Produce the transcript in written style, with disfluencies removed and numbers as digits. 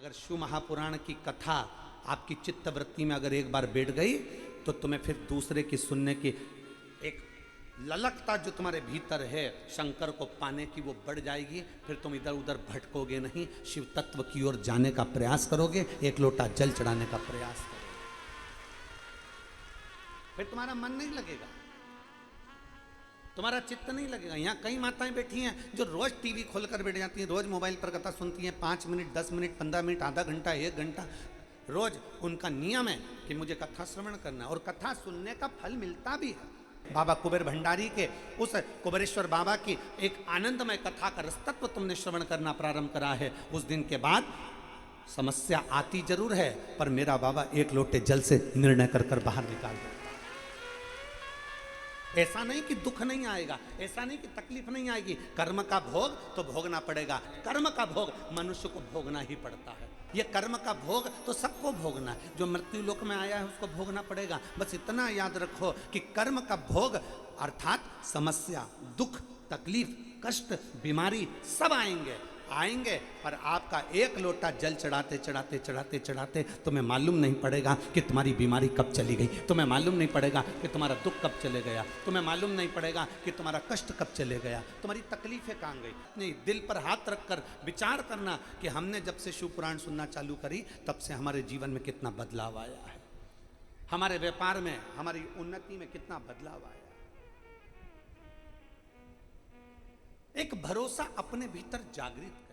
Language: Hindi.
अगर शिव महापुराण की कथा आपकी चित्त वृत्ति में अगर एक बार बैठ गई तो तुम्हें फिर दूसरे की सुनने की एक ललकता जो तुम्हारे भीतर है शंकर को पाने की वो बढ़ जाएगी। फिर तुम इधर उधर भटकोगे नहीं, शिव तत्व की ओर जाने का प्रयास करोगे, एक लोटा जल चढ़ाने का प्रयास करोगे, फिर तुम्हारा मन नहीं लगेगा, तुम्हारा चित्त नहीं लगेगा। यहाँ कई माताएं बैठी हैं जो रोज टीवी खोलकर बैठ जाती हैं, रोज मोबाइल पर कथा सुनती हैं, 5 मिनट 10 मिनट 15 मिनट आधा घंटा 1 घंटा रोज उनका नियम है कि मुझे कथा श्रवण करना, और कथा सुनने का फल मिलता भी है। बाबा कुबेर भंडारी के उस कुबेरेश्वर बाबा की एक आनंदमय कथा का रसतत्व तुमने श्रवण करना प्रारंभ करा है, उस दिन के बाद समस्या आती जरूर है पर मेरा बाबा एक लोटे जल से निर्णय कर कर बाहर निकाल देता। ऐसा नहीं कि दुख नहीं आएगा, ऐसा नहीं कि तकलीफ नहीं आएगी, कर्म का भोग तो भोगना पड़ेगा। कर्म का भोग मनुष्य को भोगना ही पड़ता है, ये कर्म का भोग तो सबको भोगना है, जो मृत्यु लोक में आया है उसको भोगना पड़ेगा। बस इतना याद रखो कि कर्म का भोग अर्थात समस्या, दुख, तकलीफ, कष्ट, बीमारी सब आएंगे पर आपका एक लोटा जल चढ़ाते चढ़ाते चढ़ाते चढ़ाते तुम्हें मालूम नहीं पड़ेगा कि तुम्हारी बीमारी कब चली गई, तुम्हें मालूम नहीं पड़ेगा कि तुम्हारा दुख कब चले गया, तुम्हें मालूम नहीं पड़ेगा कि तुम्हारा कष्ट कब चले गया, तुम्हारी तकलीफें कहाँ गई। नहीं, दिल पर हाथ रखकर विचार करना कि हमने जब से शिव पुराण सुनना चालू करी तब से हमारे जीवन में कितना बदलाव आया है, हमारे व्यापार में, हमारी उन्नति में कितना बदलाव आया। एक भरोसा अपने भीतर जागृत